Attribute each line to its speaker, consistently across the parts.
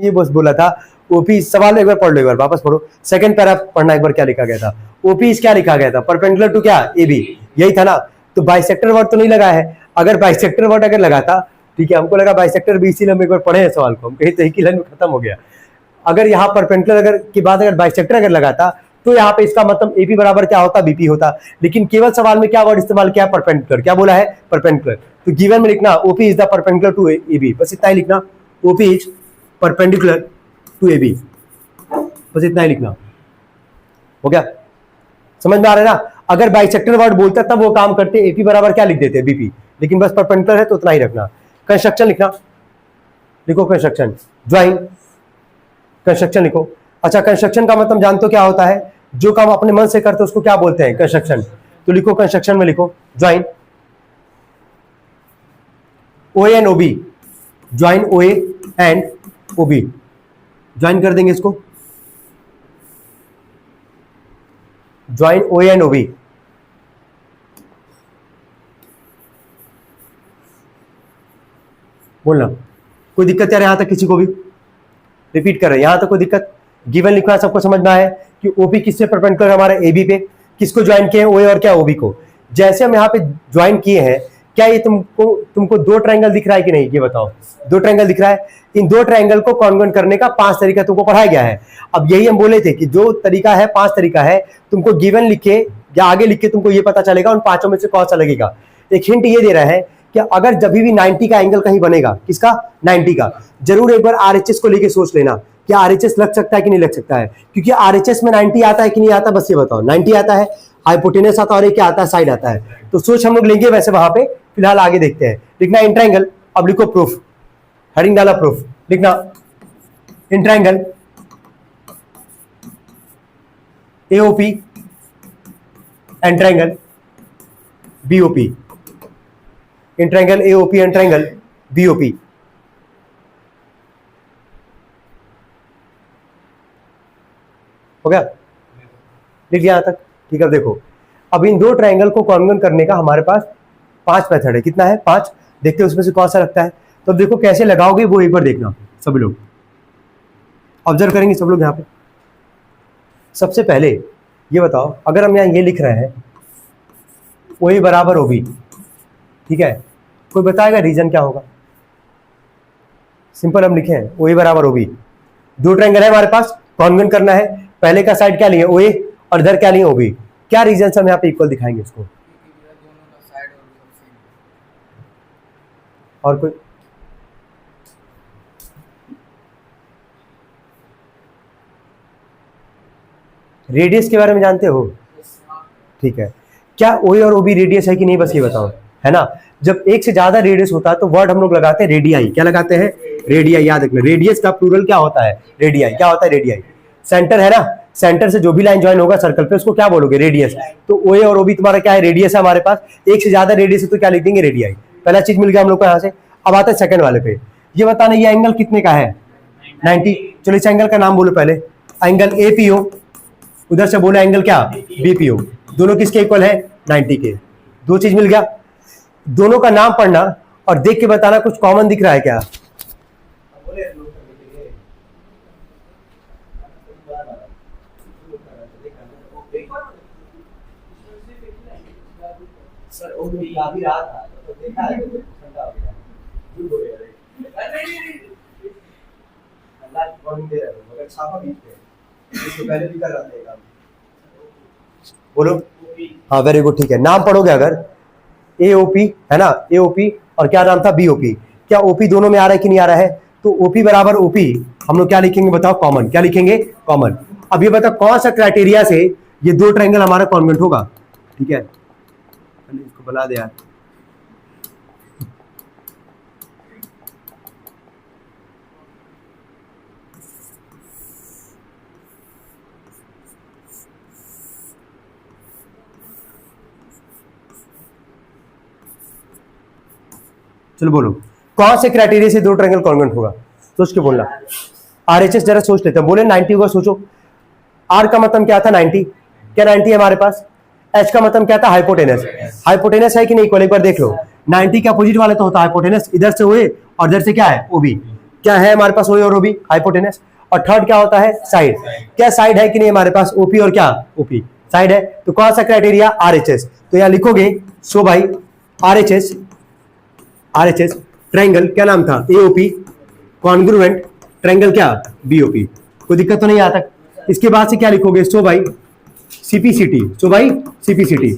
Speaker 1: ये बस बोला था ओपी, सवाल एक बार पढ़ लो, एक बार वापस पढ़ो, सेकंड पैरा पढ़ना एक बार, क्या लिखा गया था, ओपी क्या लिखा गया था, परपेंडिकुलर टू क्या, ए बी, यही था ना। तो बाइसेक्टर वर्ड तो नहीं लगा है, अगर बाइसेक्टर वर्ड अगर लगा था, ठीक है, हमको लगा बाइसेक्टर भी, इसीलिए हम एक बार पढ़े हैं सवाल को, हम कहीं तो एक ही लाइन में खत्म हो गया। अगर यहाँ परपेंडिकुलर अगर की बात अगर बाइसेक्टर अगर लगा था तो यहाँ पे इसका मतलब एपी बराबर क्या होता, बीपी होता, लेकिन केवल सवाल में क्या वर्ड इस्तेमाल किया, परपेंडिकुलर, क्या बोला है, परपेंडिकुलर। तो गिवन में लिखना OP is the perpendicular to AB, बस इतना ही लिखना, OP is perpendicular to AB, बस इतना ही लिखना, हो गया, समझ में आ रहा है ना। अगर बाइसेक्टर वर्ड बोलता तब वो काम करते, एपी बराबर क्या लिख देते, बीपी, लेकिन बस परपेंडिकुलर है तो उतना ही रखना। कंस्ट्रक्शन लिखना, लिखो कंस्ट्रक्शन, ज्वाइन, कंस्ट्रक्शन लिखो। अच्छा, कंस्ट्रक्शन का मतलब जानते हो क्या होता है, जो काम अपने मन से करते हो उसको क्या बोलते हैं, कंस्ट्रक्शन। तो लिखो कंस्ट्रक्शन में लिखो join O N O B, join O and O B, join कर देंगे इसको, join O and O B. बोलना, कोई दिक्कत यार यहां तक किसी को भी, रिपीट कर रहे हैं, यहां तक कोई दिक्कत, गिवन लिखना सबको समझ में आया कि ओपी किससे परपेंडिकुलर है, हमारे एबी पे, किसको ज्वाइन किए हैं, ओए और क्या, ओबी को। जैसे हम यहाँ पे ज्वाइन किए हैं, क्या ये तुमको दो ट्रायंगल दिख रहा है कि नहीं, ये बताओ, दो ट्रायंगल दिख रहा है। इन दो ट्रायंगल को कॉन्ग्रुएंट करने का 5 तरीका तुमको पढ़ाया गया है। अब यही हम बोले थे कि जो तरीका है, 5 तरीका है, तुमको गिवन लिख के या आगे लिख के तुमको ये पता चलेगा उन 5 में से कौन सा लगेगा। एक हिंट ये दे रहा है कि अगर जब भी 90 का एंगल कहीं बनेगा, किसका, 90 का, जरूर एक बार आरएचएस को लेके सोच लेना, क्या आरएचएस लग सकता है कि नहीं लग सकता है, क्योंकि आरएचएस में 90 आता है कि नहीं आता, बस ये बताओ, 90 आता है, हाइपोटेनस आता है और एक क्या आता है, साइड आता है। तो सोच हम लोग लेंगे वैसे वहां पे, फिलहाल आगे देखते हैं। लिखना इन ट्रायंगल, अब लिखो प्रूफ, हेडिंग डाला प्रूफ, लिखना in triangle AOP and triangle BOP, in triangle AOP and triangle BOP. हो गया, लिख लिया यहां तक, ठीक है। अब देखो, अब इन दो ट्रायंगल को कॉन्ग्रुएंट करने का हमारे पास 5 मेथड है, कितना है, 5, देखते हैं उसमें से कौन सा लगता है। तो देखो कैसे लगाओगे वो एक बार देखना, सब लोग ऑब्जर्व करेंगे, सब लोग यहाँ पे। सबसे पहले ये बताओ, अगर हम यहाँ ये लिख रहे हैं ओए बराबर ओबी, ठीक है, कोई बताएगा रीजन क्या होगा। सिंपल हम लिखे हैं ओए बराबर ओबी, दो ट्रायंगल है हमारे पास, कॉन्ग्रुएंट करना है, पहले का साइड क्या लिए ओए और इधर क्या लिए ओबी, क्या रीजन से हम यहाँ पे इक्वल दिखाएंगे इसको। और कोई, रेडियस के बारे में जानते हो, ठीक है, क्या ओए और ओबी रेडियस है कि नहीं, बस ये बताओ, है ना। जब एक से ज्यादा रेडियस होता है तो वर्ड हम लोग लगाते हैं रेडियाई, क्या लगाते हैं, रेडियाई, याद रखना, रेडियस का प्लूरल क्या होता है, रेडियाई, क्या होता है, रेडियाई। सेंटर है ना, सेंटर से जो भी लाइन ज्वाइन होगा सर्कल पे उसको क्या बोलोगे, रेडियस। तो ओए और ओबी तुम्हारा क्या है, रेडियस है हमारे पास, एक से ज्यादा रेडियस है तो क्या लिख देंगे, रेडियाई। पहला चीज मिल गया हम लोग को यहाँ से। अब आता है सेकंड वाले पे, ये बताना ये एंगल कितने का है, 90। चलो इस एंगल का नाम बोलो पहले, एंगल एपीओ, उधर से बोलो एंगल क्या, बीपीओ, दोनों किसके इक्वल है, 90 के। दो चीज मिल गया, दोनों का नाम पढ़ना और देख के बताना कुछ कॉमन दिख रहा है क्या। बोलो, हाँ वेरी गुड, ठीक है, नाम पढ़ोगे अगर एओपी है ना, एओपी और क्या नाम था, बीओपी, क्या ओपी दोनों में आ रहा है कि नहीं आ रहा है। तो ओपी बराबर ओपी हम लोग क्या लिखेंगे बताओ, कॉमन, क्या लिखेंगे, कॉमन। अब ये बताओ कौन सा क्राइटेरिया से ये दो ट्रायंगल हमारा कॉन्ग्रुएंट होगा, ठीक है, इसको बना दे यार। चलो बोलो, कौन से क्राइटेरिया से दो ट्रायंगल कॉन्ग्रुएंट होगा, सोच के बोलना। आरएचएस जरा सोच लेते हैं, बोले 90 होगा, सोचो। आर का मतलब क्या था, 90, क्या 90 है हमारे पास। एच का मतलब क्या था, हाइपोटेनस, हाइपोटेनस है कि नहीं, एक बार देख लो, 90 के अपोजिट वाले तो होता है हाइपोटेनस, इधर से हुए और इधर से क्या है, ओबी। क्या है हमारे पास OA और OB, हाइपोटेनस। और थर्ड क्या होता है, साइड। क्या साइड है कि नहीं हमारे पास, OP और क्या OP, साइड है। तो कौन सा क्राइटेरिया, RHS। तो यहां लिखोगे सो भाई RHS ट्रायंगल क्या नाम था, AOP, कॉन्ग्रुएंट ट्रायंगल क्या, BOP। कोई दिक्कत तो नहीं आता। इसके बाद से क्या लिखोगे, सो भाई CPCT,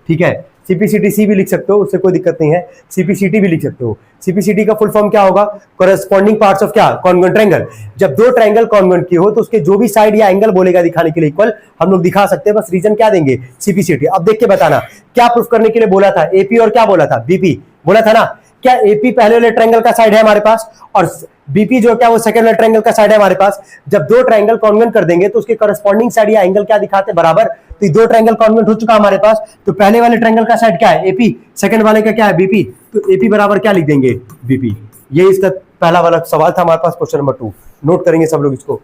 Speaker 1: ठीक है। CPCT भी लिख सकते हो, उससे कोई दिक्कत नहीं है। CPCT भी लिख सकते हो। CPCT का फुल फॉर्म क्या होगा, कॉरेस्पॉन्डिंग पार्ट्स ऑफ क्या, कॉन्ग्रुएंट ट्रायंगल। जब दो ट्रायंगल कॉन्ग्रुएंट की हो तो उसके जो भी साइड या एंगल बोलेगा दिखाने के लिए इक्वल, हम लोग दिखा सकते हैं, बस रीजन क्या देंगे, CPCT। अब देख के बताना क्या प्रूफ करने के लिए बोला था, AP और क्या बोला था, BP बोला था ना। क्या AP पहले वाले ट्रायंगल का साइड है हमारे पास, और BP जो क्या वो सेकंड वाले ट्रायंगल का साइड है हमारे पास। जब दो ट्रायंगल कॉन्ग्रुएंट कर देंगे तो उसके करस्पॉन्डिंग साइड या एंगल क्या दिखाते हैं, बराबर। तो दो ट्रायंगल कॉन्ग्रुएंट हो चुका हमारे पास। तो पहले वाले ट्रायंगल का साइड क्या है, AP, सेकंड वाले का क्या है, BP। तो AP बराबर क्या लिख देंगे, BP। ये इसका पहला वाला सवाल था हमारे पास, क्वेश्चन नंबर 2। नोट करेंगे सब लोग इसको।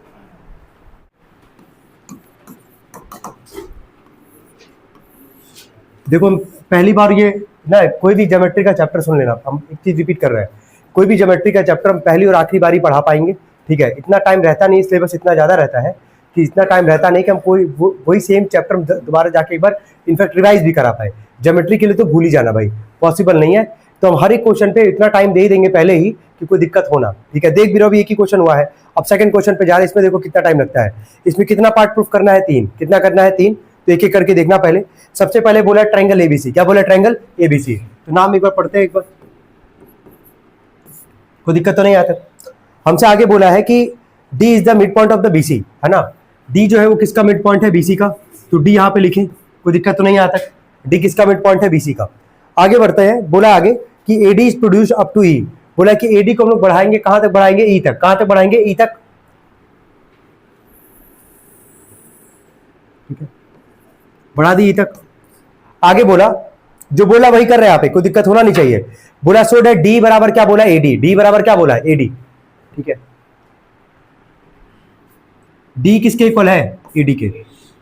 Speaker 1: देखो पहली बार ये ना, कोई भी ज्योमेट्री का चैप्टर सुन लेना, हम एक चीज रिपीट कर रहे हैं, कोई भी ज्योमेट्री का चैप्टर हम पहली और आखिरी बारी पढ़ा पाएंगे, ठीक है। इतना टाइम रहता नहीं, सिलेबस इतना ज्यादा रहता है कि इतना टाइम रहता नहीं कि हम कोई वही सेम चैप्टर दोबारा जाके एक बार इनफैक्ट रिवाइज भी करा पाए। ज्योमेट्री के लिए तो भूल ही जाना भाई, पॉसिबल नहीं है। तो हम हर एक क्वेश्चन पे इतना टाइम दे ही देंगे पहले ही कि कोई दिक्कत होना, ठीक है। देख भी रहो, भी एक ही क्वेश्चन हुआ है। अब सेकंड क्वेश्चन पे जा रहे हैं, इसमें देखो कितना टाइम लगता है। इसमें कितना पार्ट प्रूफ करना है, 3। कितना करना है, 3। तो एक एक करके देखना। पहले सबसे पहले बोला ट्रायंगल ABC, क्या बोला, ट्रायंगल ABC। तो नाम एक बार पढ़ते हैं, एक बार, कोई दिक्कत तो नहीं आता। हमसे आगे बोला है कि D is the mid point of the BC, है ना। D जो है वो किसका मिड पॉइंट है, BC का। तो D यहाँ पे लिखें, कोई दिक्कत तो नहीं आता। D किसका मिड पॉइंट है, BC का। आगे बढ़ते हैं, बोला आगे कि AD is produce up to E। बोला कि AD को हम लोग बढ़ाएंगे, कहां तक बढ़ाएंगे, E तक। कहां तक बढ़ाएंगे, E तक, ठीक है, बढ़ा दी E तक। आगे बोला, जो बोला वही कर रहे हैं आप, कोई दिक्कत होना नहीं चाहिए। बोला सो डेट D बराबर क्या बोला, AD। D बराबर क्या बोला, AD, ठीक है। D किसके इक्वल है, AD के।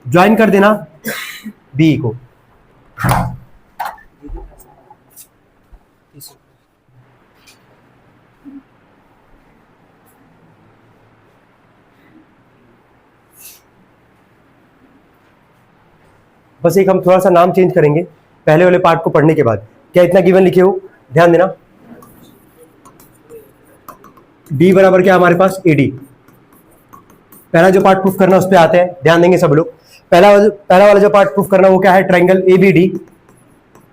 Speaker 1: ज्वाइन कर देना B को। बस एक हम थोड़ा सा नाम चेंज करेंगे पहले वाले पार्ट को पढ़ने के बाद। क्या इतना गिवन लिखे हो, ध्यान देना। D बराबर क्या हमारे पास, AD। पहला जो पार्ट प्रूफ करना उस पर आते हैं, ध्यान देंगे सब लोग। पहला वाला जो पार्ट प्रूफ करना वो क्या है, triangle ABD।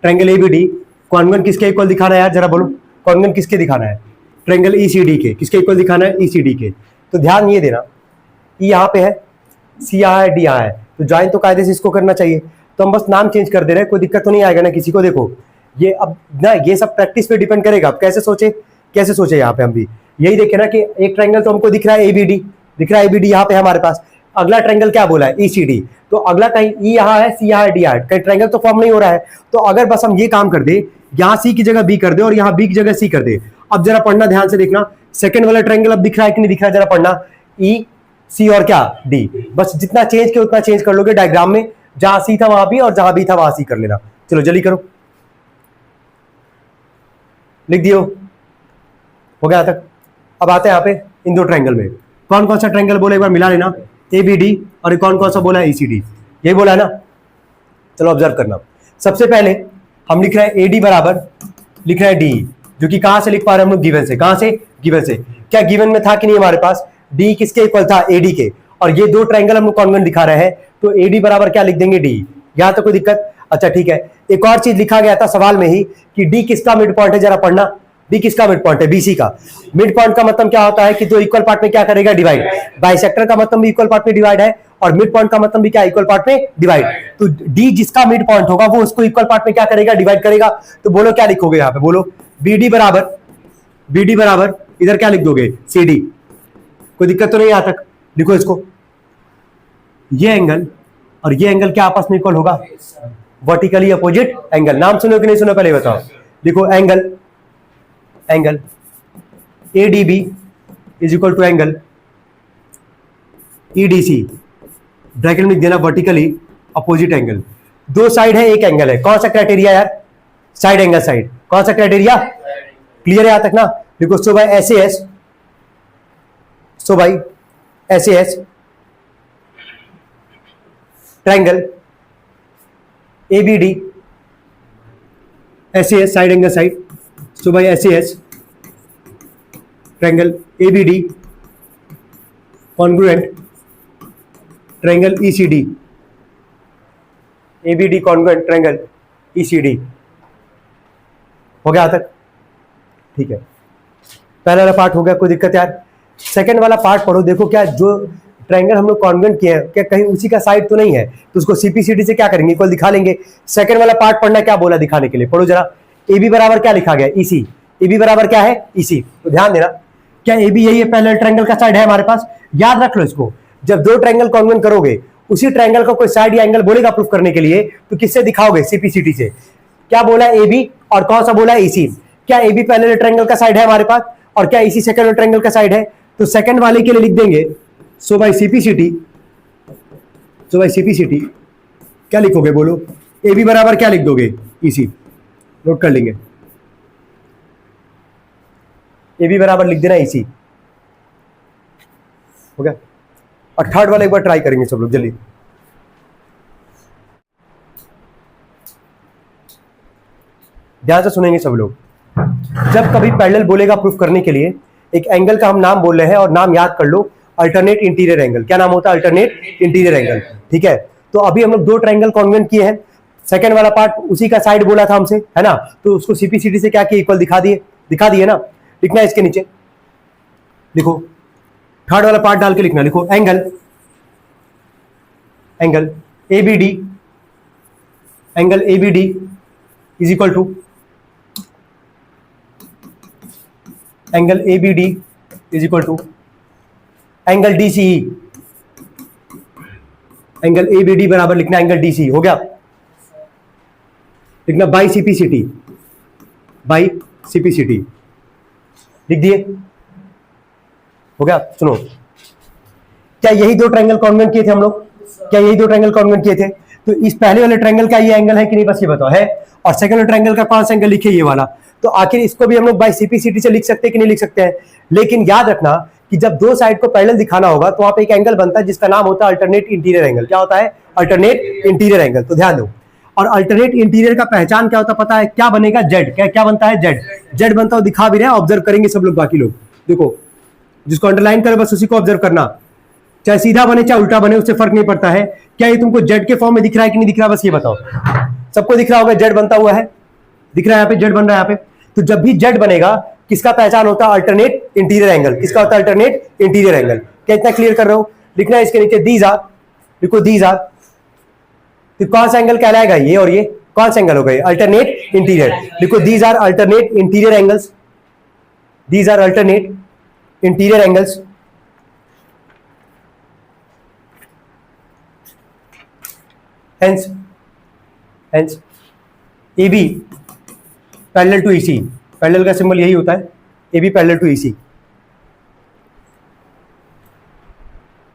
Speaker 1: Triangle ABD congruent किसके इक्वल दिखाना है यार, जरा बोलो। कॉन्ग्रुएंट किसके दिखाना है, ट्रायंगल ECD के। किसके इक्वल दिखाना है, ECD के। तो ध्यान ये देना, E यहाँ पे है, C यहाँ है, D यहाँ है। तो ज्वाइन तो कायदे से इसको करना चाहिए। तो हम बस नाम चेंज कर दे रहे हैं, कोई दिक्कत तो नहीं आएगा ना किसी को। देखो ये अब ना, ये सब प्रैक्टिस पे डिपेंड करेगा। अब कैसे सोचे यहाँ पे हम भी यही देखे ना कि एक ट्रायंगल तो हमको दिख रहा है ABD, दिख रहा है ABD यहाँ पे हमारे पास। अगला ट्रायंगल क्या बोला है, ECD। तो अगला कहीं E यहाँ है, C यहाँ है, D यहाँ है, कहीं ट्रायंगल तो फॉर्म नहीं हो रहा है। तो अगर बस हम ये काम कर दे, यहाँ C की जगह B कर दे और यहाँ B की जगह C कर दे। अब जरा पढ़ना, ध्यान से देखना, सेकंड वाला ट्रायंगल अब दिख रहा है कि नहीं दिख रहा है, जरा पढ़ना। E C और क्या D, बस जितना चेंज किया उतना चेंज कर लोगे डायग्राम में। जहां C था वहां B और जहां B था वहां C कर लेना। चलो जल्दी करो, लिख दियो, हो गया तक। अब आते हैं यहाँ पे इन दो ट्रायंगल में। कौन कौन सा ट्रायंगल बोला एक बार मिला लेना, ABD। और कौन कौन सा बोला है, ECD। यही बोला है ना। चलो ऑब्जर्व करना। सबसे पहले हम लिख रहे हैं AD बराबर, लिख रहे हैं D, जो कि कहां से लिख पा रहे हैं हम लोग, गिवन से। कहां से, गिवन से। क्या गिवन में था कि नहीं हमारे पास, D किसके इक्वल था, AD के। और ये दो ट्रायंगल हम लोग कॉन्ग्रुएंट दिखा रहे हैं, तो AD बराबर क्या लिख देंगे, D। यहां तो कोई दिक्कत, अच्छा ठीक है। एक और चीज लिखा गया था सवाल में ही कि D किसका मिड पॉइंट है, जरा पढ़ना। D किसका मिड पॉइंट है, BC का। मिड पॉइंट का मतलब क्या होता है कि दो इक्वल पार्ट में क्या करेगा, डिवाइड। बाइसेक्टर का मतलब भी इक्वल पार्ट में डिवाइड है, और मिड पॉइंट का मतलब भी क्या, इक्वल पार्ट में डिवाइड। तो D जिसका मिड पॉइंट होगा वो उसको इक्वल पार्ट में क्या करेगा, डिवाइड करेगा। तो बोलो क्या लिखोगे यहाँ पे, बोलो BD बराबर इधर क्या लिख दोगे, CD। कोई दिक्कत तो नहीं यहाँ तक, लिखो इसको। ये एंगल और ये एंगल क्या आपस में इक्वल होगा, वर्टिकली अपोजिट एंगल। नाम सुनो कि नहीं सुनो पहले बताओ। देखो angle ADB is equal to angle EDC, bracket में लिख देना, वर्टिकली अपोजिट एंगल। दो साइड है, एक एंगल है। कौन सा क्राइटेरिया यार, साइड एंगल साइड। कौन सा क्राइटेरिया, क्लियर है यहां तक ना। देखो सो बाय SAS सो भाई SAS triangle ABD, SAS side angle side, so भाई SAS triangle ABD congruent triangle ECD, ABD congruent triangle ECD। हो गया तक? ठीक है, पहला वाला पार्ट हो गया, कोई दिक्कत यार? सेकंड वाला पार्ट पढ़ो, देखो क्या जो ट्रायंगल हम लोग कॉन्ग्रुएंट किए हैं क्या कहीं उसी का साइड तो नहीं है, तो उसको CPCD से क्या करेंगे, इक्वल दिखा लेंगे। सेकंड वाला पार्ट पढ़ना क्या बोला दिखाने के लिए, पढ़ो जरा। AB बराबर क्या लिखा गया, EC। AB बराबर क्या है, EC। तो ध्यान देना, क्या AB यही है पैरेलल ट्रायंगल का साइड है हमारे पास, याद रख लो इसको। जब दो ट्रायंगल कॉन्ग्रुएंट करोगे, उसी ट्रायंगल का कोई साइड या एंगल बोलेगा प्रूफ करने के लिए, तो किससे दिखाओगे, CPCD से। क्या बोला AB और कौन सा बोला EC। क्या AB पैरेलल ट्रायंगल का साइड है हमारे पास, और क्या EC सेकंड ट्रायंगल का साइड है, तो सेकंड वाले के लिए लिख देंगे सो बाय CPCD। सो बाय CPCD क्या लिखोगे बोलो, AB बराबर क्या लिख दोगे, EC। नोट कर लेंगे, AB बराबर लिख देना EC। हो गया। और थर्ड वाला एक बार ट्राई करेंगे सब लोग जल्दी। ध्यान से सुनेंगे सब लोग। जब कभी पैरेलल बोलेगा प्रूफ करने के लिए, एक एंगल का हम नाम बोल रहे हैं और नाम याद कर लो, अल्टरनेट इंटीरियर एंगल। क्या नाम होता है, अल्टरनेट इंटीरियर एंगल। ठीक है, तो अभी हम लोग दो ट्रायंगल कॉन्ग्रुएंट किए हैं, सेकंड वाला पार्ट उसी का साइड बोला था हमसे, है ना, तो उसको CPCD से क्या किया, इक्वल दिखा दिए ना। लिखना है इसके नीचे, लिखो थर्ड वाला पार्ट डाल के लिखना, लिखो angle ABD, angle ABD is equal to angle ABD is equal to angle DCE। Angle ABD बराबर लिखना एंगल DCE। हो गया, लिखना बाई CPCD, बाई CPCD लिख दिए। हो गया, सुनो, क्या यही दो ट्रायंगल कॉन्ग्रुएंट किए थे हम लोग, क्या यही दो ट्रायंगल कॉन्ग्रुएंट किए थे, तो इस पहले वाले ट्रायंगल का ये एंगल है कि नहीं, बस ये बताओ है, और सेकंड वाले ट्रायंगल का कौन सा एंगल लिखे, ये वाला। तो आखिर इसको भी हम लोग बाय CPCD से लिख सकते हैं कि नहीं लिख सकते हैं, लेकिन याद रखना कि जब दो साइड को पैरेलल दिखाना होगा तो वहां पे एक एंगल बनता है जिसका नाम होता है अल्टरनेट इंटीरियर एंगल। क्या होता है, अल्टरनेट इंटीरियर एंगल। तो ध्यान दो, और अल्टरनेट इंटीरियर का पहचान क्या होता है पता है, क्या बनेगा, जेड। क्या बनता है, जेड बनता है, दिखा भी रहे हैं, ऑब्जर्व करेंगे सब लोग, बाकी लोग देखो, जिसको अंडरलाइन करे बस उसी को ऑब्जर्व करना, चाहे सीधा बने चाहे उल्टा बने, उससे फर्क नहीं पड़ता है। क्या ये तुमको जेड के फॉर्म में दिख रहा है कि नहीं दिख रहा, बस ये बताओ। सबको दिख रहा होगा जेड बनता हुआ है, दिख रहा है यहाँ पे, जेड बन रहा है यहाँ पे। तो जब भी जेड बनेगा, किसका पहचान होता है, अल्टरनेट इंटीरियर एंगल। किसका होता है, अल्टरनेट इंटीरियर एंगल। क्या इतना क्लियर कर रहे हो, लिखना है इसके नीचे दीज आर, लिखो दीज आर। तो कौन सा एंगल कहलाएगा, ये और ये कौन सा एंगल होगा, अल्टरनेट इंटीरियर। लिखो these are alternate interior angles, these are alternate interior angles. Hence AB parallel to EC, parallel का सिंबल यही होता है, AB पैरेलल टू EC।